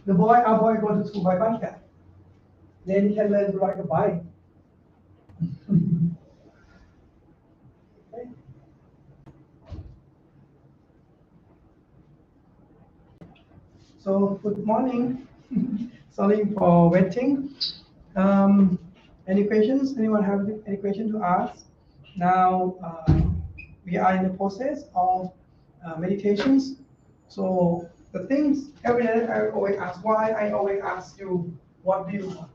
Our boy go to school by bike. Then he can learn to ride a bike. Okay. So good morning. Sorry for waiting. Any questions? Anyone have any question to ask? Now we are in the process of meditations. So the things every day I always ask why. I always ask you, what do you want?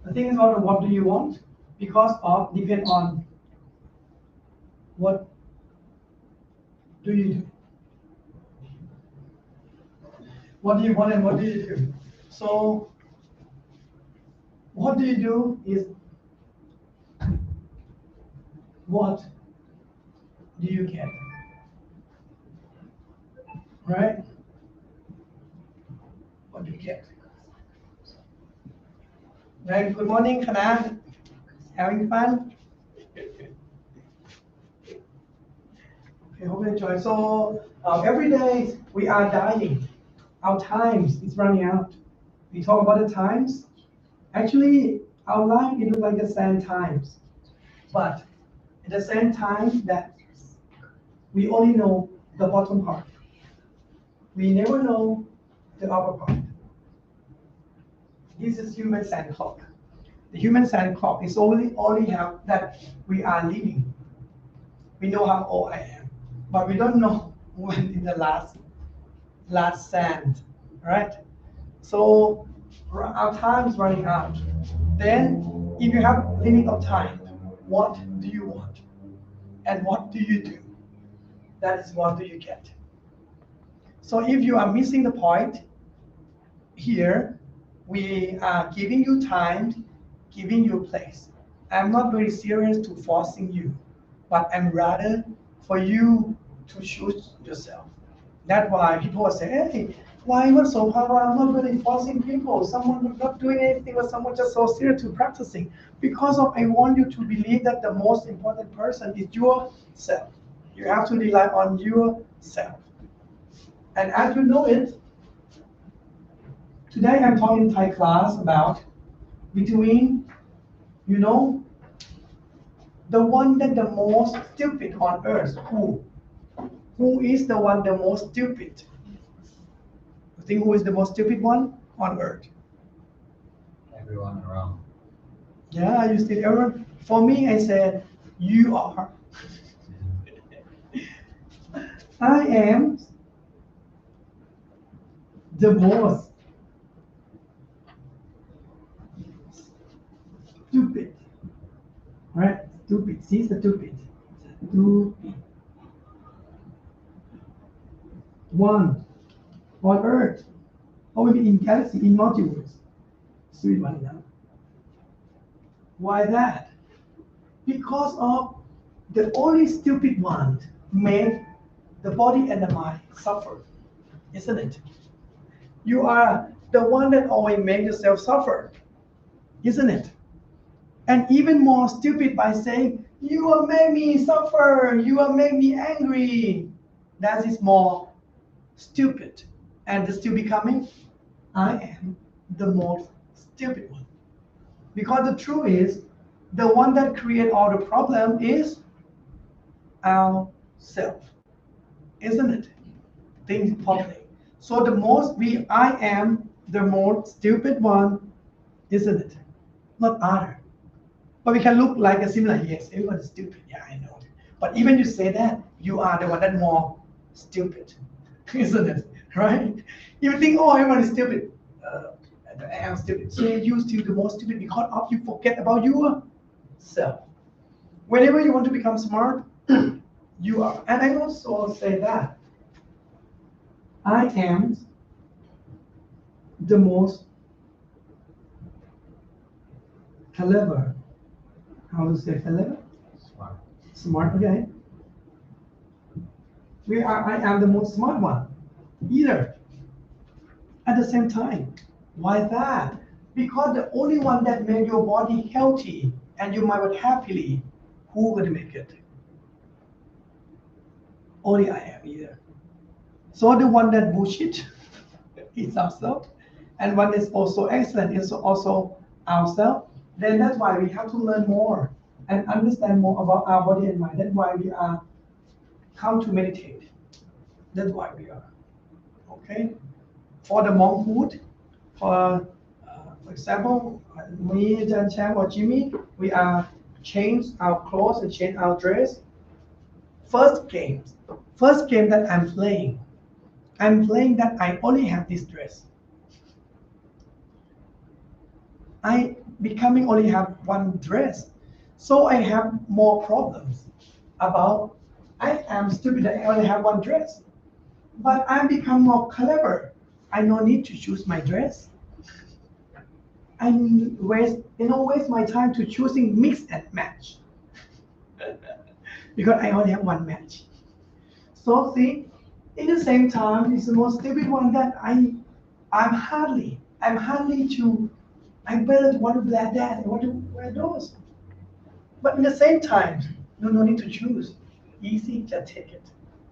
The thing is about what do you want? Because of depend on what do you do. What do you want and what do you do? So what do you do is what do you get? Right? What do you get? Right, good morning, Kana. Having fun? Okay, hope you enjoy. So every day we are dying. Our times is running out. We talk about the times. Actually, our life it looks like the same times, but at the same time that we only know the bottom part. We never know the upper part. This is human sand clock. The human sand clock is only have that we are living. We know how old I am, but we don't know when is the last sand, right? So our time is running out. Then, if you have limit of time, what do you want, and what do you do? That is what do you get. So if you are missing the point, here we are giving you time, giving you place. I'm not very serious to forcing you, but I'm rather for you to choose yourself. That's why people say, hey, why Wat Sopharam not really forcing people? Someone not doing anything, or someone just so serious to practicing. Because of I want you to believe that the most important person is yourself. You have to rely on yourself. And as you know it, today I'm talking in Thai class about between, the one that the most stupid on earth. Who is the one the most stupid? You think who is the most stupid one on earth? Everyone around. Yeah, you still everyone. For me, I said, you are. I am the most stupid. Right? Stupid. See, stupid. Stupid. One on earth. Or maybe in galaxy, in multiverse. Stupid one now. Why that? Because of the only stupid one made the body and the mind suffer, isn't it? You are the one that always make yourself suffer, isn't it? And even more stupid by saying, you will make me suffer, you will make me angry. That is more stupid. And still becoming, I am the most stupid one. Because the truth is, the one that create all the problem is ourself, isn't it? Think properly. So I am the most stupid one, isn't it? Not other. But we can look like a similar, yes, everyone is stupid. Yeah, I know. But even you say that, you are the one that more stupid, isn't it? Right? You think, oh, everyone is stupid. I am stupid. So you still the most stupid because of you forget about yourself. Whenever you want to become smart, you are. And I also say that I am the most clever. How to say clever? Smart. Smart, okay. I am the most smart one. Either. At the same time. Why that? Because the only one that made your body healthy and you might work happily, who gonna make it? Only I am either. So the one that bullshit is ourselves, and one is also excellent is also ourselves. Then that's why we have to learn more and understand more about our body and mind. That's why we are come to meditate. That's why we are. Okay? For the monkhood, for example, me, Ajahn Chiang or Jimmy, we are change our clothes and change our dress. First game that I'm playing that I only have this dress. I becoming only have one dress, so I have more problems about I am stupid that I only have one dress. But I become more clever. I no need to choose my dress. I waste my time to choosing mix and match because I only have one match. So see, in the same time, it's the most stupid one that I better want to wear that, I want to wear those. But in the same time, no need to choose. Easy, just take it.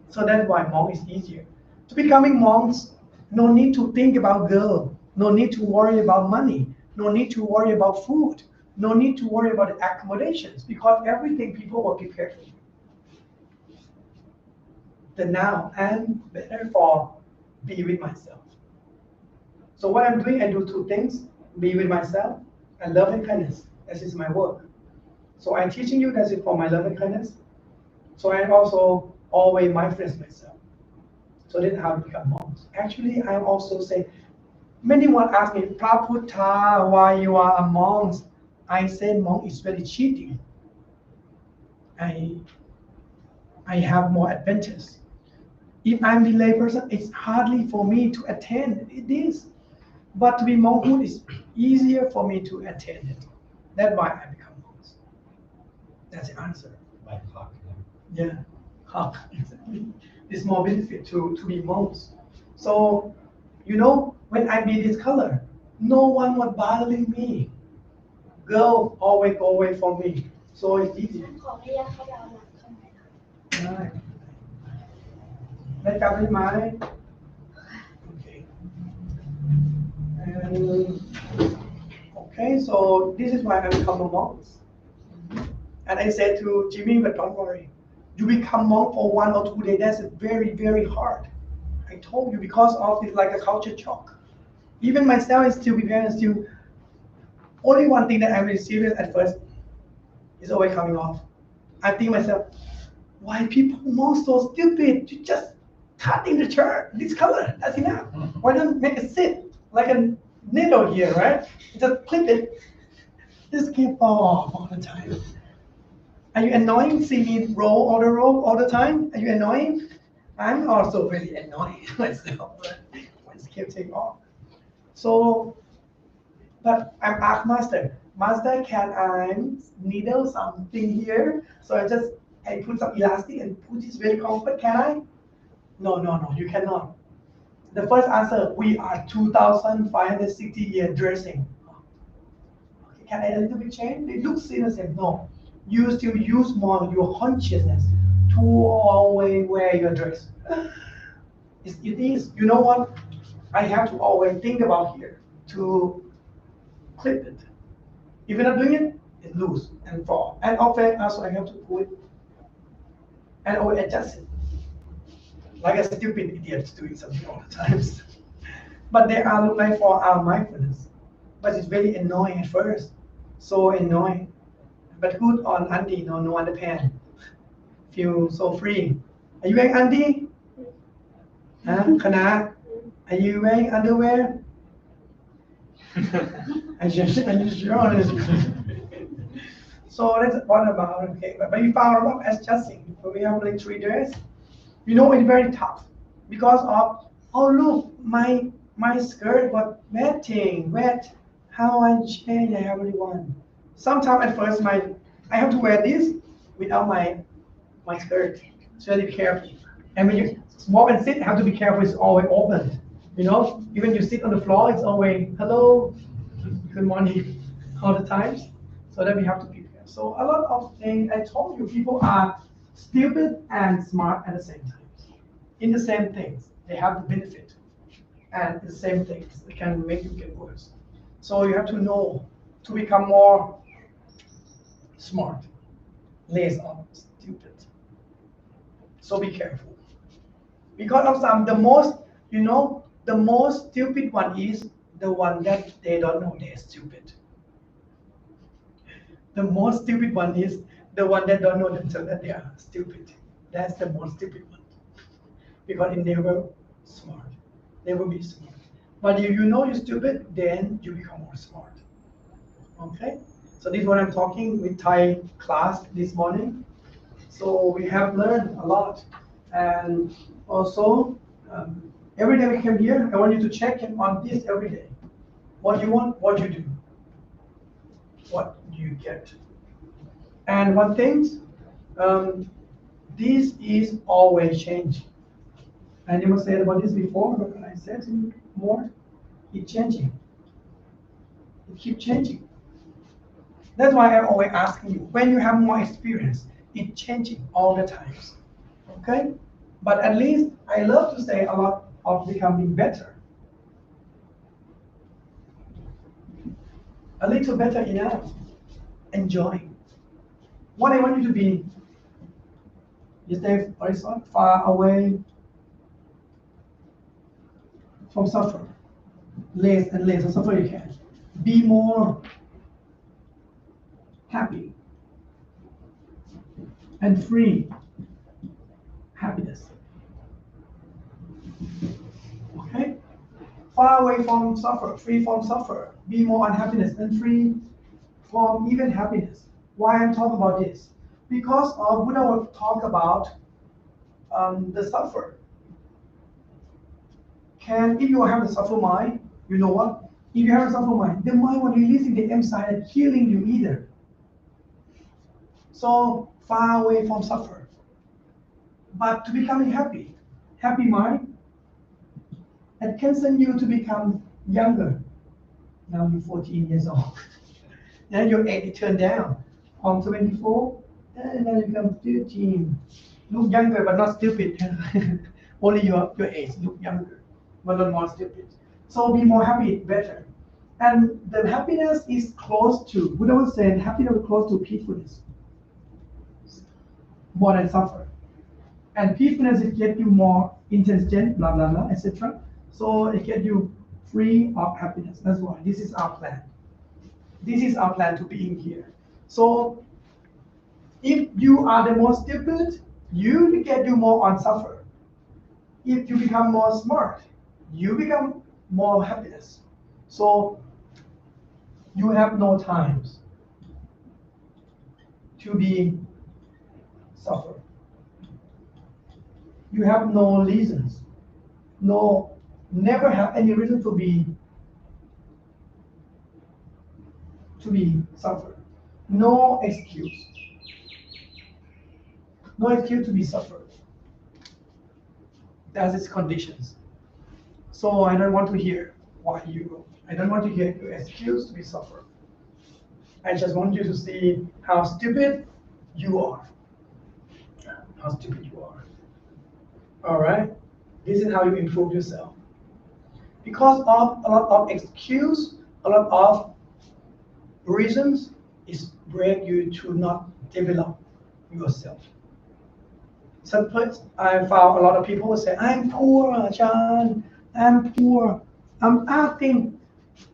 So that's why monk is easier. To becoming monks, no need to think about girl, no need to worry about money, no need to worry about food, no need to worry about accommodations, because everything people will prepare for you. The now and better for be with myself. So what I'm doing, I do two things: be with myself and love and kindness. That is my work. So I'm teaching you that is for my love and kindness. So I'm also always mindfulness myself. So that's how to become monks. Actually, I also say, many one ask me, Phra Puttar, why you are a monk? I say monk is very cheating. I have more advantage. If I'm the lay person, it's hardly for me to attend. It is. But to be monkhood is easier for me to attend it. That's why I become monks. That's the answer. Like clock. Yeah. Exactly. It's more benefit to be monks. So, when I be this color, no one was bothering me. Girl always go away from me. So it's easy. ขอให้ยากเข้าดาวน์หลังเข้าไหมคะ ได้กลับได้ไหม Okay. Okay, so this is why I become a monk. And I said to Jimmy, but don't worry. You become monk for 1 or 2 days, that's very, very hard. I told you because of it's like a culture shock. Even myself is still preparing, only one thing that I'm really serious at first is always coming off. I think myself, why people monks so stupid? You just cut in the shirt, this color, that's enough. Why don't make it sit like a needle here, right? Just clip it. This can't fall off all the time. Are you annoying? See me roll all the time? Are you annoying? I'm also very annoying myself. When it take off. So, but I'm asked master, can I needle something here? So I put some elastic and put this very comfort. Can I? No, you cannot. The first answer, we are 2,560 years dressing. Okay, can I a little bit change? It looks innocent. No. You still use more your consciousness to always wear your dress. It is. You know what? I have to always think about here to clip it. If you're not doing it, it loose and fall. And often also I have to pull it and always adjust it. Like a stupid idiot doing something all the times. But they are look like for our mindfulness. But it's very annoying at first. So annoying. But good on undie, no underpants. Feel so free. Are you wearing undie? Kana? Are you wearing underwear? Are you sure? So that's what about, okay. But we found a lot of adjusting. So we have like 3 days. It's very tough. Because of, oh look, my skirt was wet. How I change, I have only one. Sometimes at first I have to wear this without my skirt. So you have to be careful. And when you walk and sit, you have to be careful. It's always open. Even you sit on the floor, it's always hello. good morning all the times, so that we have to prepare. So a lot of things, I told you, people are stupid and smart at the same time. In the same things, they have the benefit, and the same things that can make you get worse. So you have to know to become more smart, less of stupid. So be careful. Because of some, the most, the most stupid one is the one that they don't know they're stupid. The most stupid one is the one that don't know themselves that they are stupid. That's the most stupid one. Because it never smart. Never be smart. But if you know you're stupid, then you become more smart. Okay? So this is what I'm talking with Thai class this morning. So we have learned a lot. And also, every day we come here, I want you to check in on this every day. What you want, what you do. What you get. And one thing, this is always change. I never said about this before, but I said it more. It's changing. It keeps changing. That's why I'm always asking you, when you have more experience, it's changing all the times. Okay? But at least I love to say a lot of becoming better. A little better enough. Enjoying. What I want you to be, you stay far away from suffer. Less and less of suffer you can. Be more happy and free. Happiness. Okay? Far away from suffer, free from suffer. Be more unhappiness and free from even happiness. Why I'm talking about this? Because Buddha will talk about the suffer. If you have a suffer mind, you know what? If you have a suffer mind, the mind will releasing the inside and healing you either. So far away from suffer. But to becoming happy mind, it can send you to become younger. Now you're 14 years old. Then your age turned down from 24, and then you become 13. Look younger but not stupid. Only your age look younger, but not more stupid. So be more happy, better. And the happiness is close to, Buddha was saying, happiness is close to peacefulness, more than suffer. And peacefulness it gets you more intelligent, blah blah blah, etc. So it gets you free of happiness. That's why this is our plan. This is our plan to being here. So if you are the most stupid, you get you more on suffer. If you become more smart, you become more happiness. So you have no times to be suffer. You have no reasons, never have any reason to be suffer. No excuse. No excuse to be suffered. That's its conditions. So I don't want to hear I don't want to hear your excuse to be suffered. I just want you to see how stupid you are. How stupid you are. All right? This is how you improve yourself. Because of a lot of excuse, a lot of reasons, is break you to not develop yourself. Sometimes I found a lot of people who say, I'm poor, Ajahn, I'm poor. I'm asking,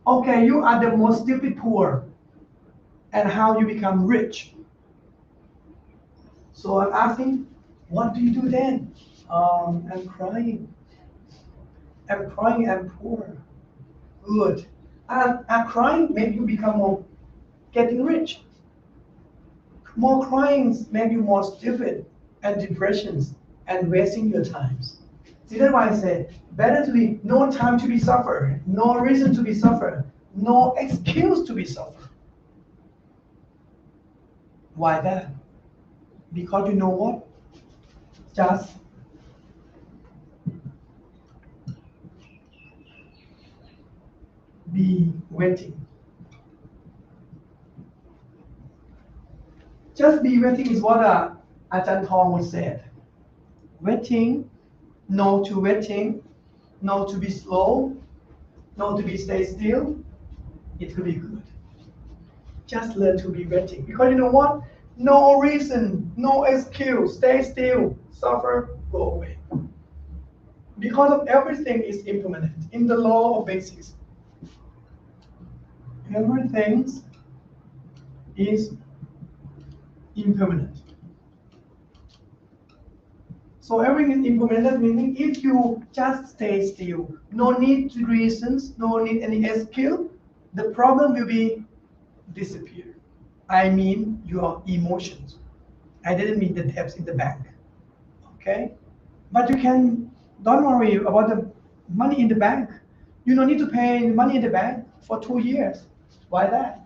okay, you are the most stupid poor, and how you become rich. So I'm asking, what do you do then? I'm crying. I'm crying, I'm poor. Good. And crying make you become more getting rich. More crying make you more stupid and depressions and wasting your times. See, that's why I said, better to be no time to be suffer, no reason to be suffer, no excuse to be suffer. Why that? Because you know what? Just be waiting Just be waiting is what Ajahn Tong would say. Waiting, no to waiting, no to be slow, no to be stay still, it will be good. Just learn to be waiting. Because you know what? No reason, no excuse, stay still, suffer, go away. Because of everything is impermanent. In the law of basics, everything is impermanent. So everything is impermanent, meaning if you just stay still, no need to reasons, no need any excuse, the problem will be disappear. I mean your emotions. I didn't mean the debts in the bank. Okay? But you can, don't worry about the money in the bank. You don't need to pay money in the bank for 2 years. Why that?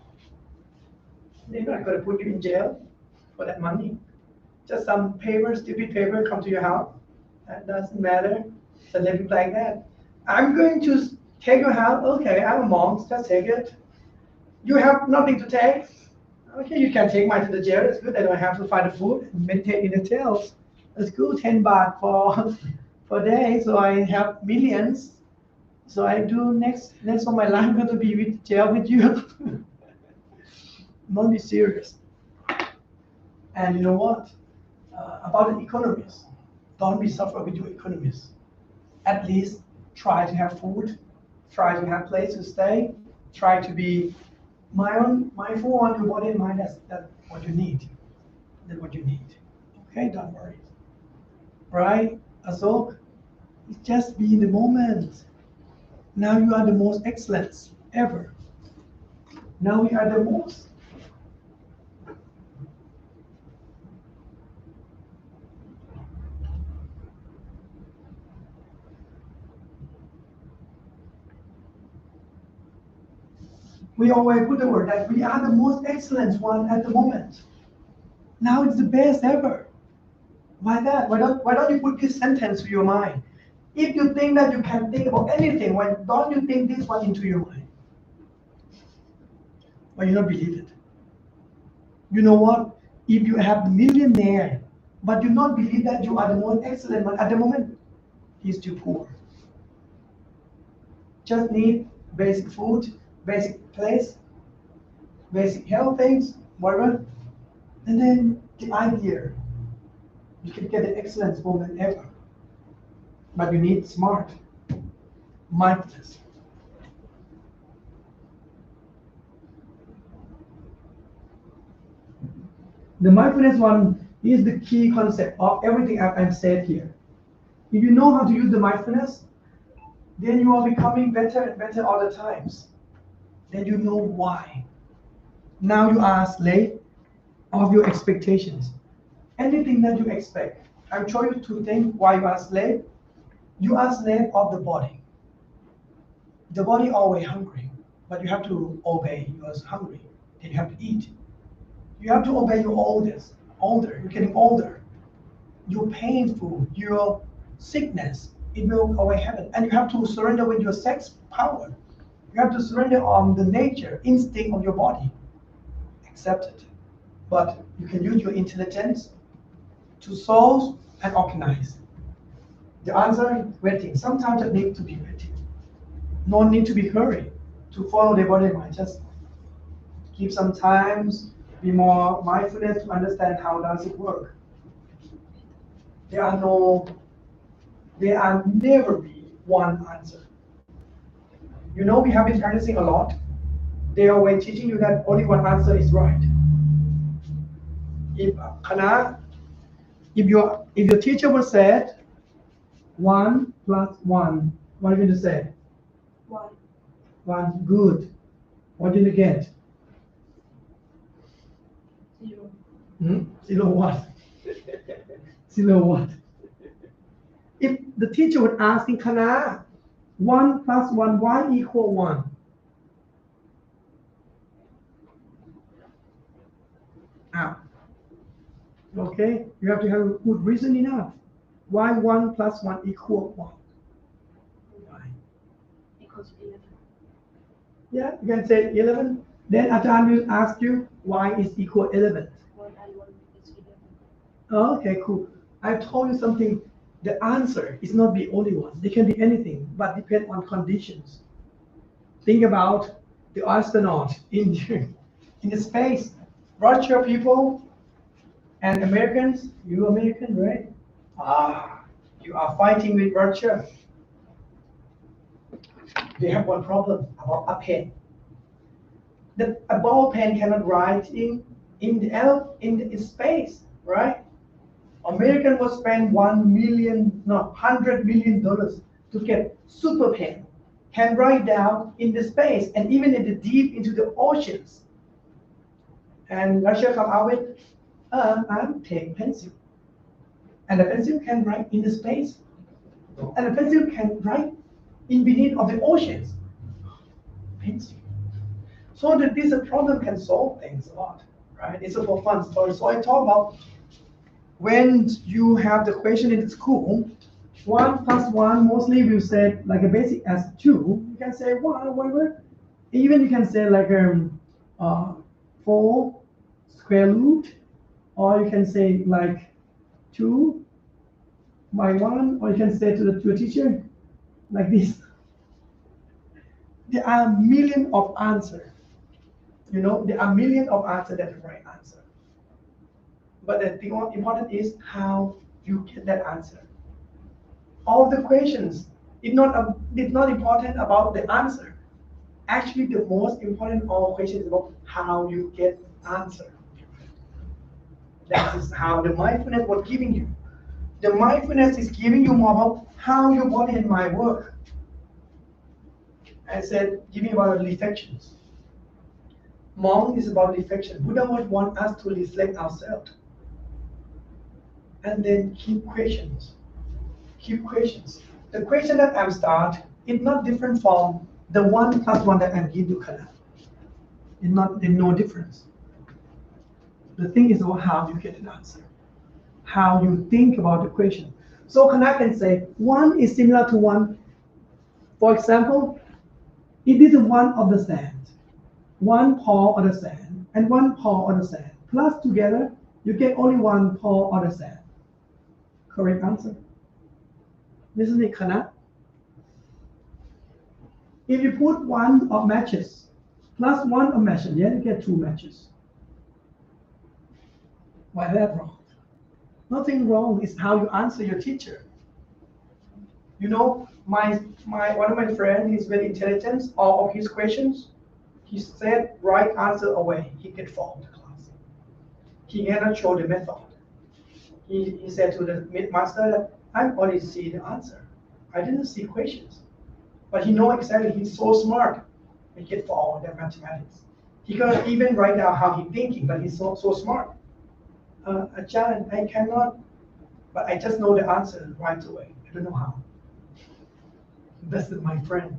They're not going to put you in jail for that money. Just some paper, stupid paper come to your house. That doesn't matter. So living like that. I'm going to take your house. Okay, I'm a monk. Just take it. You have nothing to take. Okay, you can take mine to the jail. It's good. I don't have to find the food and meditate in the jails. It's good. 10 baht for a day. So I have millions. So I do next of my life. I'm going to be with jail with you. Don't be serious. And you know what? About the economies, don't be suffer with your economies. At least try to have food, try to have place to stay, try to be mindful on your body and mind. That's what you need. That's what you need. Okay, don't worry. Right, Asok? Just be in the moment. Now you are the most excellent ever. Now we are the most. We always put the word that we are the most excellent one at the moment. Now it's the best ever. Why that? Why don't you put this sentence to your mind? If you think that you can think about anything, why don't you think this one into your mind? Why you not believe it? You know what? If you have millionaire, but you not believe that you are the most excellent one at the moment, he's too poor. Just need basic food, basic place, basic health things, whatever. And then the idea, you can get the excellence moment ever. But you need smart, mindfulness. The mindfulness one is the key concept of everything I've said here. If you know how to use the mindfulness, then you are becoming better and better all the times. Then you know why. Now you are slave of your expectations. Anything that you expect, I'm showing you two things why you are slave. You are slave of the body. The body always hungry, but you have to obey. You are hungry, then you have to eat. You have to obey your older. You're getting older. You're painful. Your sickness, it will always happen. And you have to surrender with your sex power. You have to surrender on the nature, instinct of your body. Accept it. But you can use your intelligence to solve and organize. The answer, waiting. Sometimes it needs to be waiting. No need to be hurried to follow the body and mind. Just give some time, be more mindfulness to understand how does it work. There never be one answer. You know, we have been practicing a lot. They are always teaching you that only one answer is right. If your teacher would say 1 plus 1, what are you going to say? 1. 1, good. What did you get? 0. 0 what? 0 what? If the teacher would ask in Kana, 1 plus 1, why equal 1? Okay, you have to have a good reason enough. Why 1 plus 1 equal 1? Why? Because 11. Yeah, you can say 11. Then Ajahn will ask you why is equal 11. 1 and 1 Oh, okay, cool. I told you something. The answer is not the only one. It can be anything, but depend on conditions. Think about the astronaut in in the space. Russia people and Americans. You American, right? Ah, you are fighting with Russia. They have one problem about a pen. A ball pen cannot write in space, right? American will spend 1 million, no, $100 million to get super pen, can write down in the space and even in the deep into the oceans. And Russia come out with, I'm take pencil, and the pencil can write in the space, and the pencil can write in beneath of the oceans. Pencil. So that this problem can solve things a lot, right? It's a for fun story. So I talk about when you have the question in the school, 1 plus 1 mostly we say like a basic as 2. You can say 1, whatever. Even you can say like 4 square root, or you can say like 2 by 1, or you can say to the teacher like this. There are millions of answers. You know, there are millions of answers that's the right answer. But the thing important is how you get that answer. All the questions, it's not important about the answer. Actually, the most important of all questions is about how you get answer. That is how the mindfulness was giving you. The mindfulness is giving you more about how your body and mind work. I said, giving about reflections. Monk is about reflection. Buddha would want us to reflect ourselves. And then keep questions. Keep questions. The question that I'm start is not different from the 1 plus 1 that I'm give you Kana. There's no difference. The thing is about how you get an answer. How you think about the question. So Kana can say 1 is similar to 1. For example, it is 1 of the sand. 1 paw of the sand and 1 paw of the sand. Plus together, you get only 1 paw of the sand. Correct answer. Isn't it, Kana? If you put 1 of matches plus 1 of matches, yeah, you get 2 matches. Why is that wrong? Nothing wrong. It's how you answer your teacher. You know, one of my friends is very intelligent. All of his questions, he said right answer away. He can fall the class. He cannot show the method. He said to the master that I only see the answer. I didn't see questions. But he knows exactly, he's so smart. He can follow the mathematics. He can even write down how he's thinking, but he's so smart. Ajahn, I cannot, but I just know the answer right away. I don't know how. That's my friend.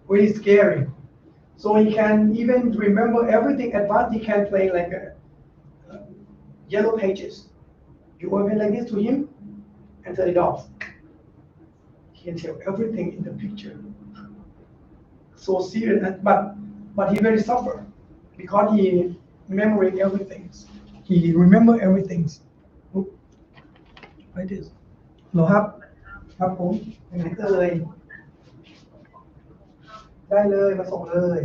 Really scary. So he can even remember everything at once. He can play like yellow pages. You open like this to him and turn it off. He can tell everything in the picture. So serious, but he very suffer because he memory everything. He remember everything. Like this. เหรอครับครับผมยังไงเอ่ยได้เลยมาส่งเลย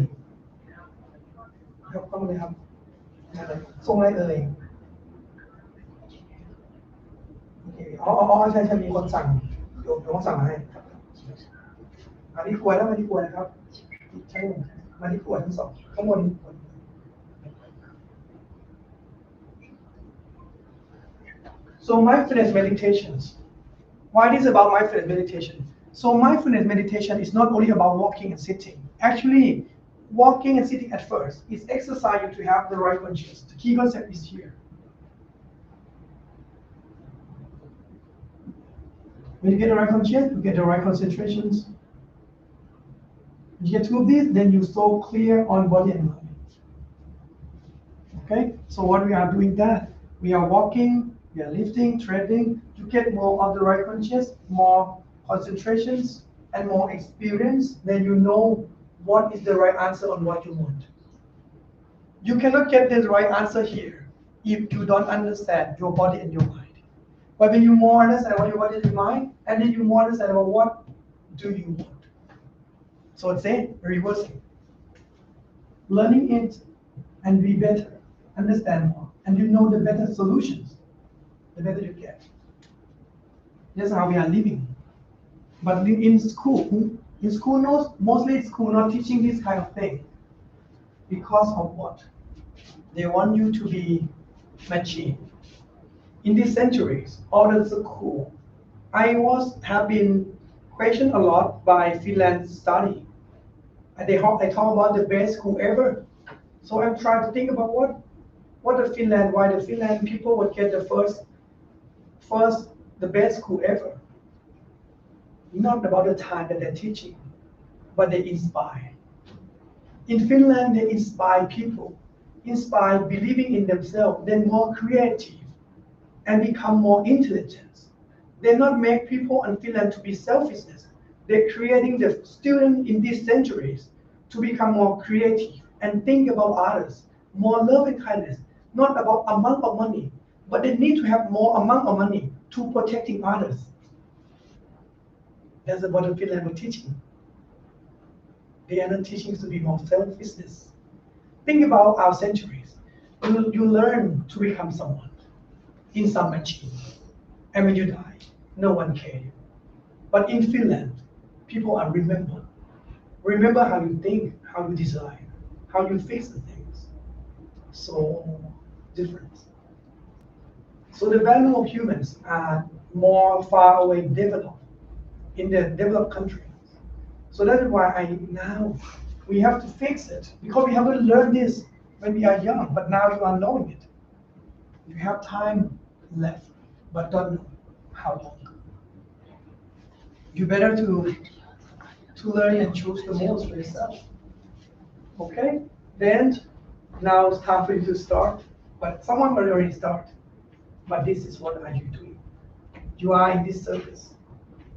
ครับเข้ามาเลยครับส่งอะไรเอ่ยโอเคใช่มีคนสั่งเดี๋ยวเขาสั่งมาให้ครับมาที่ครัวแล้วมาที่ครัวนะครับใช่มาที่ครัวทั้งสองข้างบน So mindfulness meditations. Why it is about mindfulness meditation? So mindfulness meditation is not only about walking and sitting. Actually, walking and sitting at first is exercise you to have the right consciousness. The key concept is here. When you get the right consciousness, you get the right concentrations. When you get two of these, then you're so clear on body and mind. Okay, so what we are doing that, we are walking, we are lifting, treading, to get more of the right consciousness, more concentrations, and more experience, then you know what is the right answer on what you want. You cannot get the right answer here if you don't understand your body and your mind. But when you more understand what is in mind, and then you more understand about what do you want. So it's a reversing. Learning it and be better, understand more, and you know the better solutions, the better you get. That's how we are living. But in school mostly school not teaching this kind of thing. Because of what? They want you to be machine. In these centuries, all the school, have been questioned a lot by Finland study. And I talk about the best school ever. So I'm trying to think about why the Finland people would get the the best school ever. Not about the time that they're teaching, but they inspire. In Finland, they inspire people, inspire believing in themselves, then more creative, and become more intelligent. They not make people in Finland to be selfishness. They're creating the student in these centuries to become more creative and think about others, more love and kindness, not about amount of money, but they need to have more amount of money to protecting others. That's what the Finland were teaching. They are not teaching to be more selfishness. Think about our centuries. You learn to become someone in some machine. And when you die, no one cares. But in Finland, people are remembered. Remember how you think, how you design, how you fix the things. So different. So the value of humans are more far away developed in the developed countries. So that is why now we have to fix it, because we haven't learned this when we are young, but now you are knowing it. You have time left, but don't know how long. You better to learn and choose the most for yourself. Okay? Then now it's time for you to start. But someone will already start. But this is what are you doing? You are in this service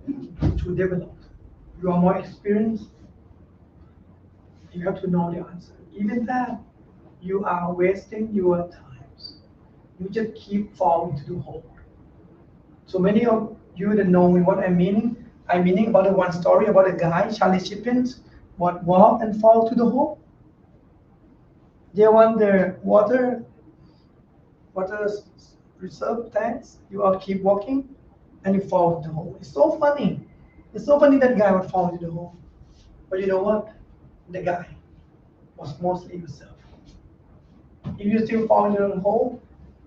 to develop. You are more experienced. You have to know the answer. Even that, you are wasting your times. You just keep falling into the hole. So many of you that know what I'm meaning about the one story about a guy, Charlie Chaplin, what walked and fall to the hole. They want their water reserve tanks. You all keep walking, and you fall into the hole. It's so funny. It's so funny that guy would fall into the hole. But you know what? The guy was mostly yourself. If you still fall into the hole,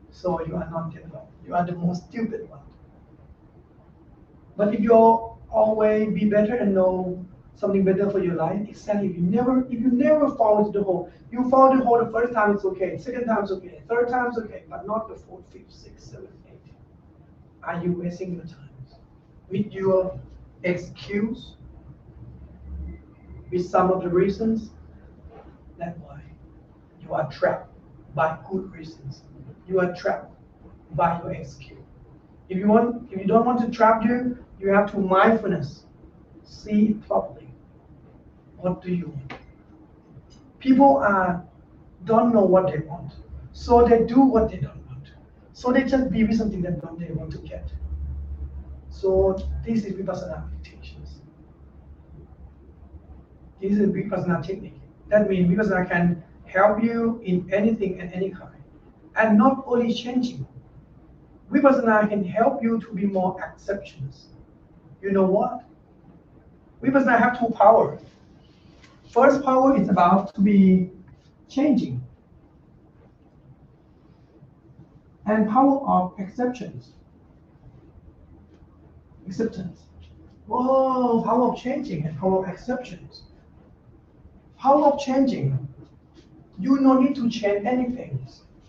so you are not developed. You are the most stupid one. But if you always be better and know something better for your life, exactly. If you never fall into the hole, you fall into the hole the first time it's okay, second time it's okay, third time it's okay, but not the fourth, fifth, sixth, seventh, eighth. Are you wasting your time with your excuse, with some of the reasons? That's why you are trapped by good reasons. You are trapped by your excuse. If you don't want to trap you, you have to mindfulness. See it properly. What do you want? People don't know what they want, so they do what they don't want. So they just be with something that they want to get. So this is Vipassana meditations. This is Vipassana technique. That means Vipassana can help you in anything and any kind, and not only changing. Vipassana can help you to be more acceptance. You know what? Vipassana have two powers. First power is about to be changing. And power of acceptance. Acceptance. Whoa, power of changing and power of acceptance. Power of changing. You don't need to change anything.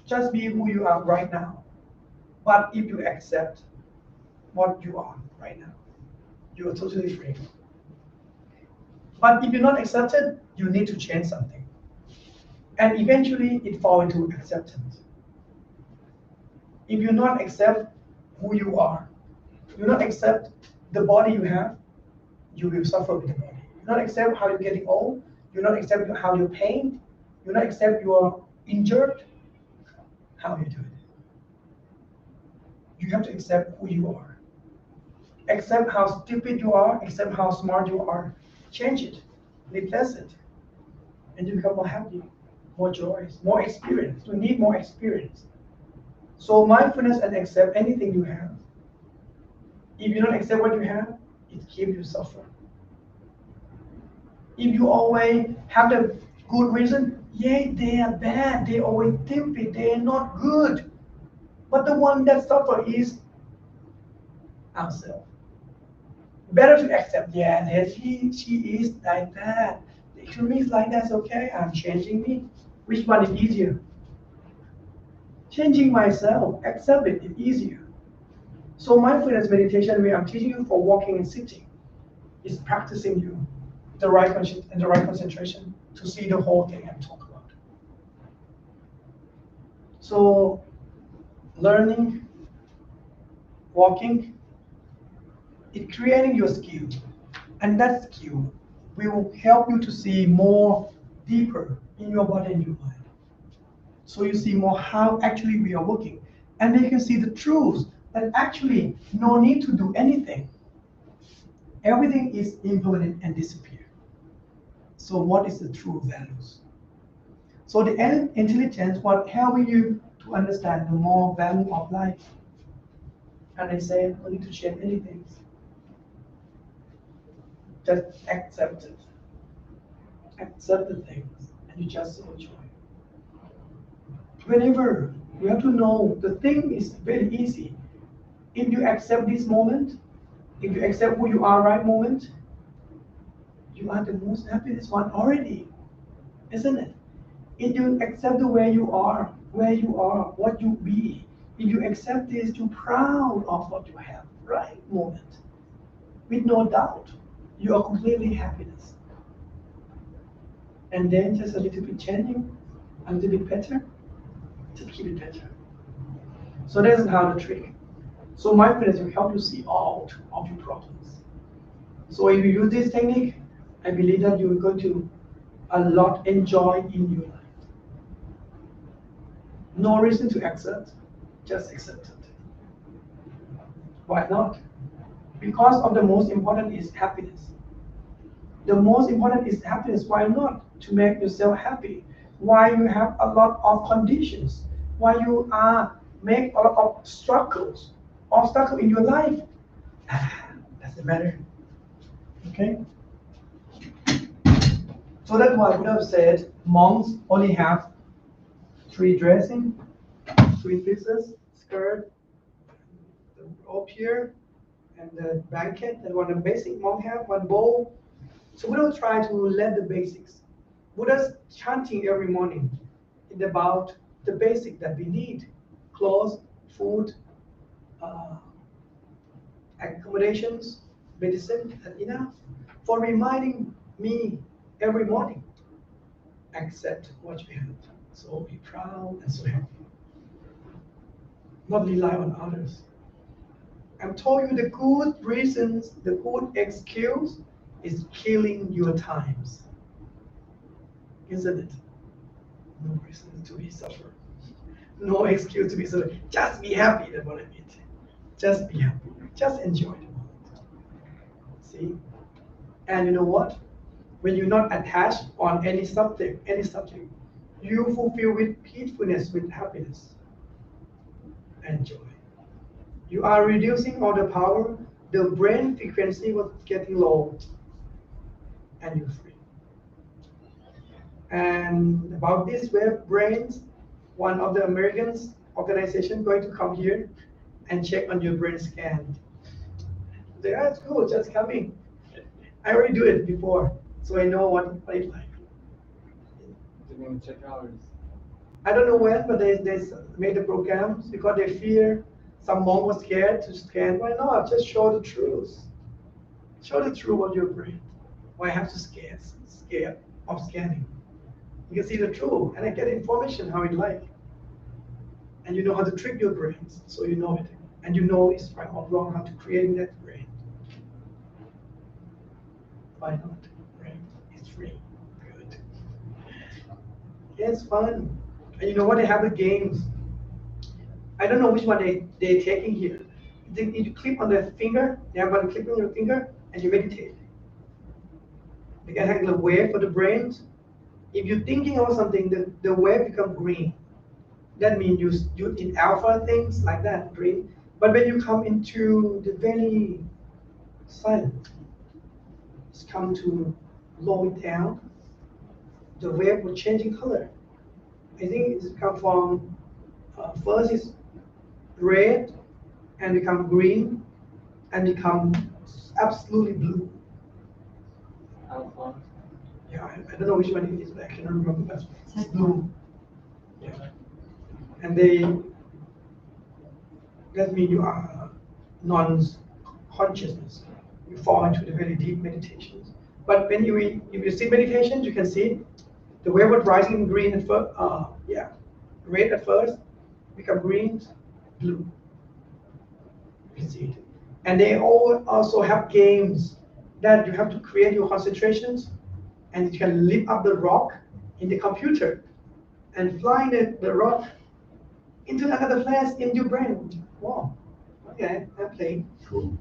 Just be who you are right now. But if you accept what you are right now, you are totally free. But if you're not accepted, you need to change something. And eventually it falls into acceptance. If you not accept who you are, you not accept the body you have, you will suffer with the body. You not accept how you're getting old, you not accept how you're pain, you not accept you are injured, how you do it. You have to accept who you are. Accept how stupid you are, accept how smart you are. Change it, replace it, and you become more happy, more joyous, more experience. You need more experience. So mindfulness and accept anything you have. If you don't accept what you have, it keeps you suffering. If you always have the good reason, yeah, they are bad, they always stupid, they are not good. But the one that suffer is ourselves. Better to accept, yeah, that she is like that. The economy is like that, okay, I'm changing me. Which one is easier? Changing myself, accept it is easier. So mindfulness meditation, where I'm teaching you for walking and sitting, is practicing you the right and the right concentration to see the whole thing and talk about. So learning, walking, it's creating your skill. And that skill will help you to see more deeper in your body and your mind. So you see more how actually we are working. And then you can see the truth that actually no need to do anything. Everything is impermanent and disappear. So what is the true values? So the intelligence what helping you to understand the more value of life. And I say, no need to change anything. Just accept it. Accept the things, and you just enjoy. Whenever you have to know the thing is very easy. If you accept this moment, if you accept who you are right moment, you are the most happiest one already, isn't it? If you accept the way you are, what you be, if you accept this, you're proud of what you have, right moment, with no doubt, you are completely happiness. And then just a little bit changing, a little bit better, just keep it better. So this is how the trick. So mindfulness will help you see out of your problems. So if you use this technique, I believe that you're going to a lot enjoy in your life. No reason to accept, just accept it. Why not? Because of the most important is happiness. The most important is happiness. Why not? To make yourself happy. Why you have a lot of conditions. Why you are make a lot of struggles, obstacles in your life. Doesn't matter. Okay? So that's why Buddha said monks only have 3 dressing, 3 pieces, skirt, the robe here, and the blanket. And what a basic monk have, 1 bowl. So we don't try to let the basics. Buddha's chanting every morning is about the basic that we need: clothes, food, accommodations, medicine, and enough. For reminding me every morning, accept what you have. So be proud and so happy. Not rely on others. I'm telling you the good reasons, the good excuse is killing your times. Isn't it? No reason to be suffering. No excuse to be suffering. Just be happy, that's what I mean. Just be happy. Just enjoy the moment. See? And you know what? When you're not attached on any subject, you fulfill with peacefulness, with happiness and joy. You are reducing all the power, the brain frequency was getting low, and you're free. And about this web brains, one of the Americans organization going to come here and check on your brain scan. Yeah, it's cool, just coming. I already do it before, so I know what it's like. They're going to check ours. I don't know when, but they made the programs because they fear some monk was scared to scan. Why not? Just show the truth. Show the truth of your brain. Why have to scared of scanning? You can see the truth, and I get information how it like. And you know how to trick your brains, so you know it. And you know it's right or wrong how to create that brain. Why not? Right? It's free. Good. Yeah, it's fun. And you know what? They have the games. I don't know which one they're taking here. You clip on the finger, you have one clipping on your finger, and you meditate. You can have a wave for the brain. If you're thinking about something, the wave become green. That means you in alpha things like that, green. But when you come into the very silent, it's come to low it down, the wave will change in color. I think it's come from first is red and become green and become absolutely blue. Alpha. Yeah, I don't know which one it is, but I cannot remember. But it's blue. Yeah. And that means you are non-consciousness. You fall into the very deep meditations. But when if you see meditations, you can see the wave was rising green at first. Yeah, red at first, become green, blue. You can see it. And they all also have games that you have to create your concentrations, and you can lift up the rock in the computer and fly the rock into another place in your brain. Wow. Okay, I'm playing. Cool.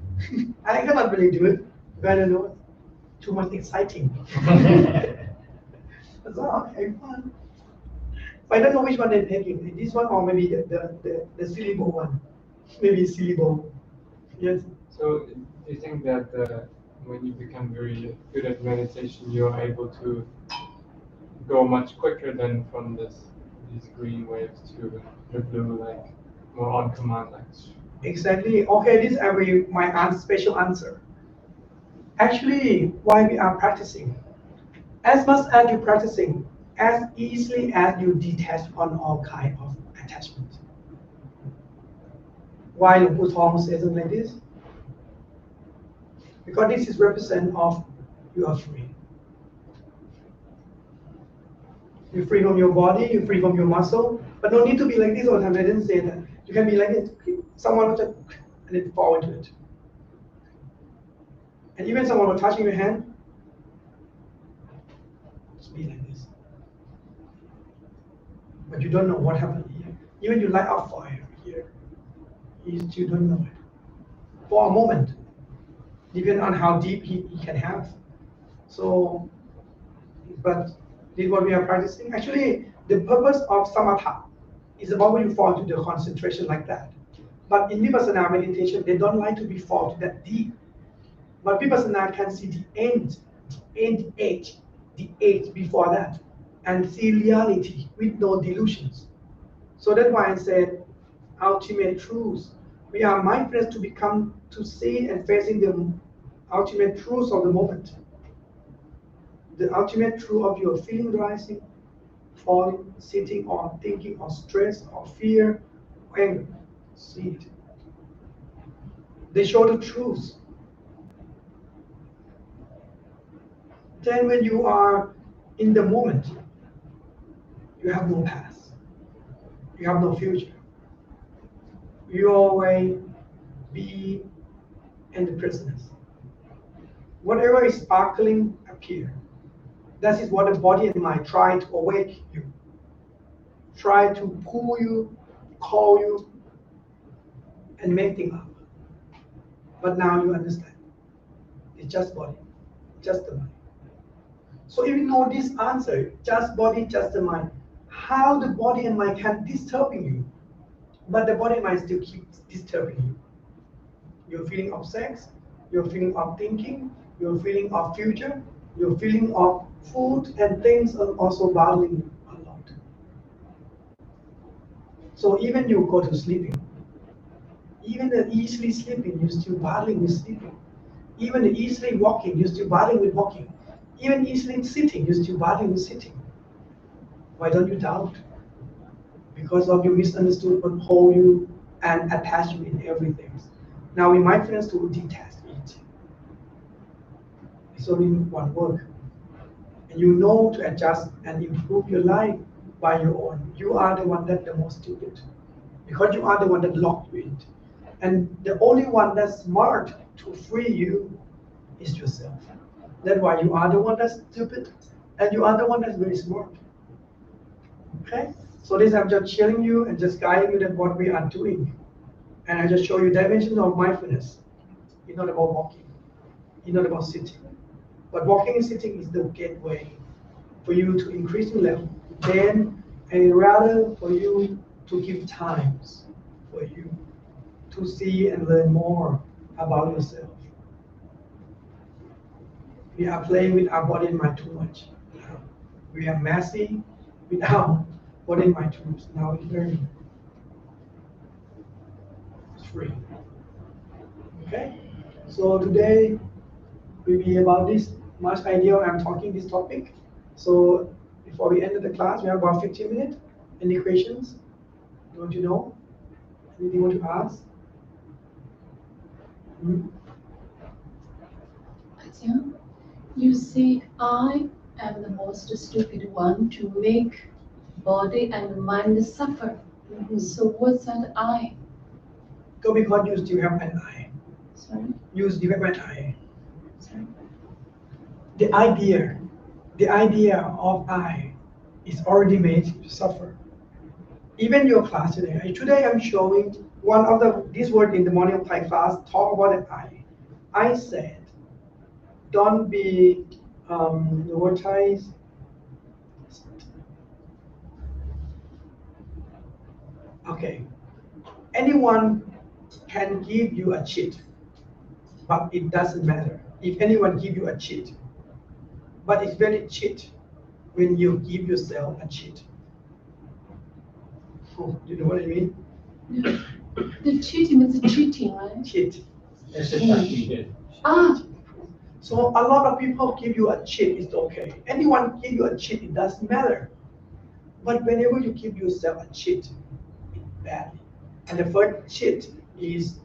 I cannot really do it, but I don't know. Too much exciting. That's all, okay, fun. But I don't know which one they're taking. This one or maybe the silly ball one. Maybe silly ball. Yes. So do you think that when you become very good at meditation, you're able to go much quicker than from these green waves to the blue, like more on command, like? Exactly. Okay, this is my special answer. Actually, why we are practicing? As much as you're practicing, as easily as you detach on all kind of attachment. Why Wat Chom says it like this? Because this is represent of you are free. You're free from your body, you're free from your muscle, but no need to be like this all the time. I didn't say that. You can be like this. Someone will just and then fall into it. And even someone will touching your hand, just be like this. But you don't know what happened here. Even you light up fire here, you still don't know it. For a moment, depending on how deep he can have. So, but this is what we are practicing. Actually, the purpose of samatha is about when you fall into the concentration like that. But in Vipassana meditation, they don't like to be fall to that deep. But Vipassana can see the end age, the age before that, and see reality with no delusions. So that's why I said ultimate truths. We are mindfulness to become to see and facing the ultimate truths of the moment. The ultimate truth of your feeling rising, falling, sitting, or thinking, or stress, or fear, or anger. See it. They show the truth. Then when you are in the moment, you have no past. You have no future. You always be in the present. Whatever is sparkling appear. That is what the body and mind try to awake you. Try to pull you, call you, and make things up. But now you understand. It's just body, just the mind. So if you know this answer, just body, just the mind, how the body and mind can disturbing you, but the body and mind still keeps disturbing you. Your feeling of sex, your feeling of thinking, your feeling of future, your feeling of food and things are also bothering you a lot. So even you go to sleeping, even the easily sleeping, you're still battling with sleeping. Even the easily walking, you're still battling with walking. Even easily sitting, you're still battling with sitting. Why don't you doubt? Because of your misunderstood what hold you and attach you in everything. Now in mindfulness to detach it. It's only one work. And you know to adjust and improve your life by your own. You are the one that's the most stupid. Because you are the one that locked you in. And the only one that's smart to free you is yourself. That's why you are the one that's stupid, and you are the one that's very smart. Okay? So this I'm just sharing you and just guiding you that what we are doing. And I just show you dimensions of mindfulness. It's not about walking. It's not about sitting. But walking and sitting is the gateway for you to increase in level. Then, and rather for you to give times for you to see and learn more about yourself. We are playing with our body and mind too much. We are messy with our body and mind too much. Now it's learning. It's free. Okay? So today will be about this much idea I'm talking this topic. So before we end the class, we have about 15 minutes. Any questions? Don't you know? Anything you want to ask? Ajahn, you say I am the most stupid one to make body and mind suffer. So what's that I? Go because you still have an I. Sorry? You still have an I. Sorry. The idea of I is already made to suffer. Even your class today I'm showing one of this word in the morning of Thai class, talk about the I. I said, don't be, the word Thai is, okay, anyone can give you a cheat, but it doesn't matter. If anyone give you a cheat, but it's very cheat when you give yourself a cheat. Oh, you know what I mean? Yeah. The cheating means cheating, right? Cheat. Ah, So a lot of people give you a cheat, it's okay. Anyone give you a cheat, it doesn't matter. But whenever you give yourself a cheat, it's bad. And the first cheat is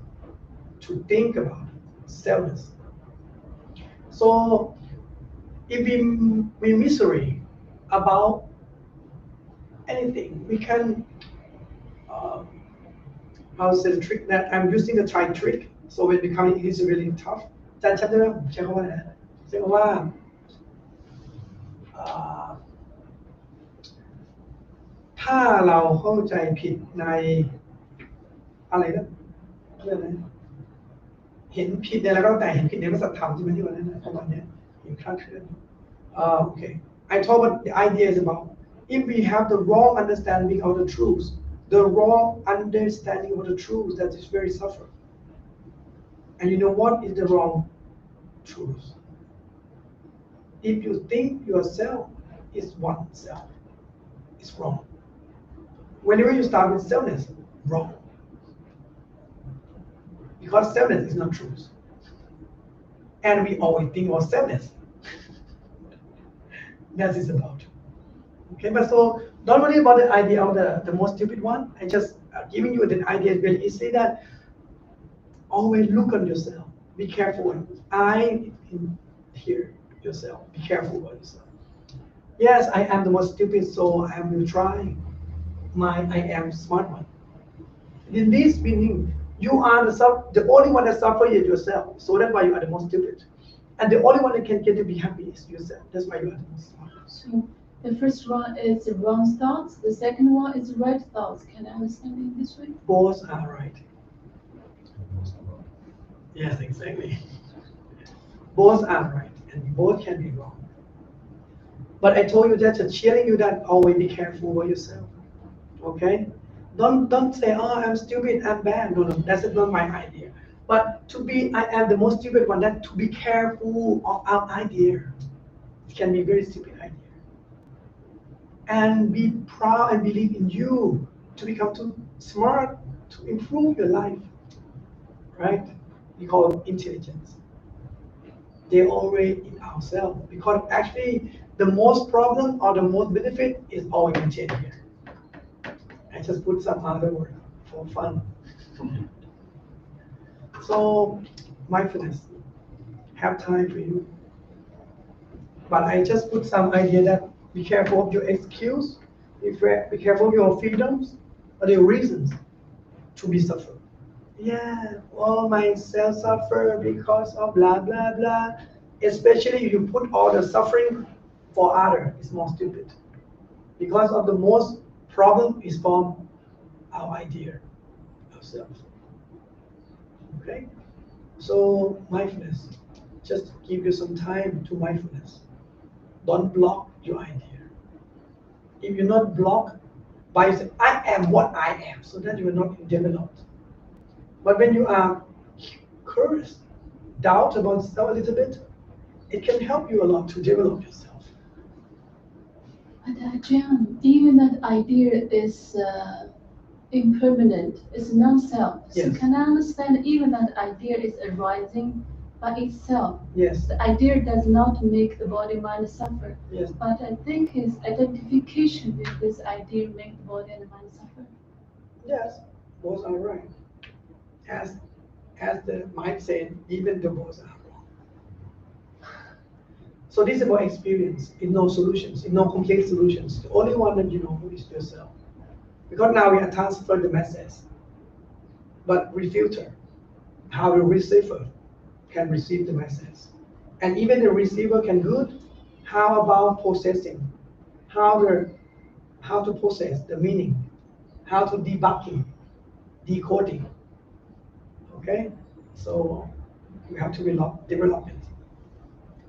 to think about selfless. So if we misery about anything, we can, how to say the trick that I'm using the Thai trick, so it becoming it is really tough. อาจารย์ชัดได้ไหมผมใช้คำว่าอะไรนะใช้คำว่าถ้าเราเข้าใจผิดในอะไรนะเรื่องอะไรเห็นผิดในอะไรก็แต่เห็นผิดในพระสัทธรรมใช่ไหมที่วันนั้นประมาณนี้เห็นคลาดเคลื่อน okay I told what the idea is about if we have the wrong understanding of the truth the wrong understanding of the truth that is very suffering and you know what is the wrong truth if you think yourself is one self it's wrong whenever you start with selfness wrong because selfness is not truth and we always think about selfness that is about okay but so don't worry about the idea of the most stupid one I just giving you the idea is very easy that always look on yourself be careful I hear yourself be careful about yourself yes I am the most stupid so I will try I am smart one in this meaning you are the only one that suffers is yourself so that's why you are the most stupid and the only one that can get to be happy is yourself that's why you are the most smart so the first one is the wrong thoughts, the second one is right thoughts. Can I understand it this way? both are right yes exactly both are right and both can be wrong but I told you that to cheering you that always be careful with yourself okay don't say oh I'm stupid I'm bad no that's not my idea but to be I am the most stupid one that to be careful of our idea it can be very stupid idea and be proud and believe in you to become too smart to improve your life right we call it intelligence they already in ourselves because actually the most problem or the most benefit is always contained here I just put some other word for fun so mindfulness have time for you but I just put some idea that be careful of your excuse be careful of your freedoms or the reasons to be suffer yeah all myself suffer because of blah blah blah especially if you put all the suffering for other it's more stupid because of the most problem is from our idea of self. Okay? So mindfulness, just give you some time to mindfulness. Don't block your idea. If you're not blocked by saying, I am what I am, so that you are not developed. But when you are curious, doubt about yourself a little bit, it can help you a lot to develop yourself. But Ajahn, even that idea is impermanent, it's non-self. Yes. So can I understand even that idea is arising by itself? Yes. The idea does not make the body mind suffer. Yes. But I think his identification with this idea make the body and the mind suffer. Yes, both are right. As the mind said, even the both are wrong. So this is about experience. In no solutions, in no complete solutions. The only one that you know is yourself. Because now we are transferred the message, but we filter how the receiver can receive the message. And even the receiver can good. How about processing? How to process the meaning? How to debugging, decoding? Okay, so we have to develop it.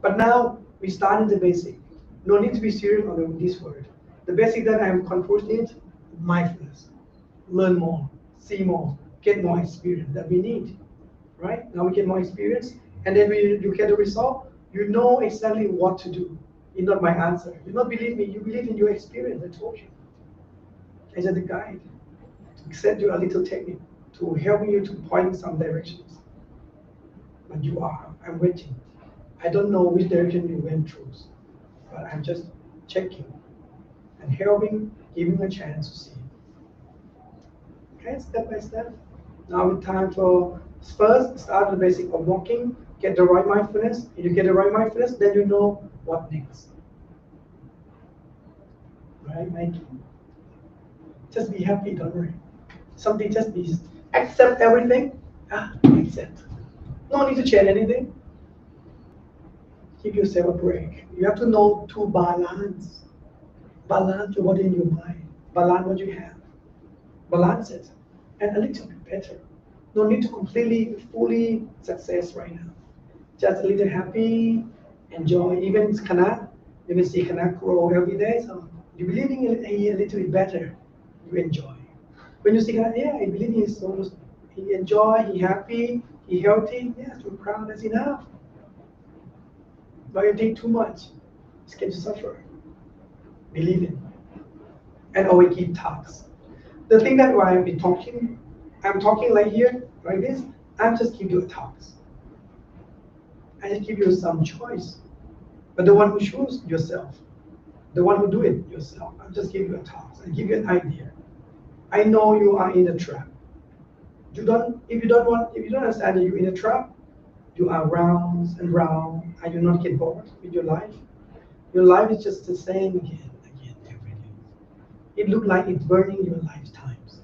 But now we start in the basic. No need to be serious on this word. The basic that I'm concluding, mindfulness. Learn more, see more, get more experience that we need. Right? Now we get more experience, and then you get the result, you know exactly what to do. It's not my answer. You don't believe me, you believe in your experience, I told you. As a guide, to set you a little technique, to help you to point in some directions. But I'm waiting. I don't know which direction you went through, but I'm just checking and helping, giving a chance to see. Okay, step by step. Now it's time for first start the basic of walking, get the right mindfulness. If you get the right mindfulness, then you know what next. Right, Mike? Just be happy, don't worry. Something just be accept everything. Accept. No need to change anything. Give yourself a break. You have to know to balance. Balance your body and your mind. Balance what you have. Balance it. And a little bit better. No need to completely, fully success right now. Just a little happy, enjoy. Even Kana, you can see Kana grow every day. So you believe in it a little bit better, you enjoy. When you see Kana, yeah, I believe he is so, he enjoy, he happy, he healthy. Yes, we're proud, that's enough. But you think too much, it's going to suffer. Believe it. And always keep talks. The thing that why I'm talking like here, like this, I'm just give you talks. I just give you some choice. But the one who choose yourself, the one who do it yourself, I just give you a talk. I give you an idea. I know you are in a trap. If you don't understand that you're in a trap, you are round and round, and you not get bored with your life. Your life is just the same again, every day. It looks like it's burning your lifetimes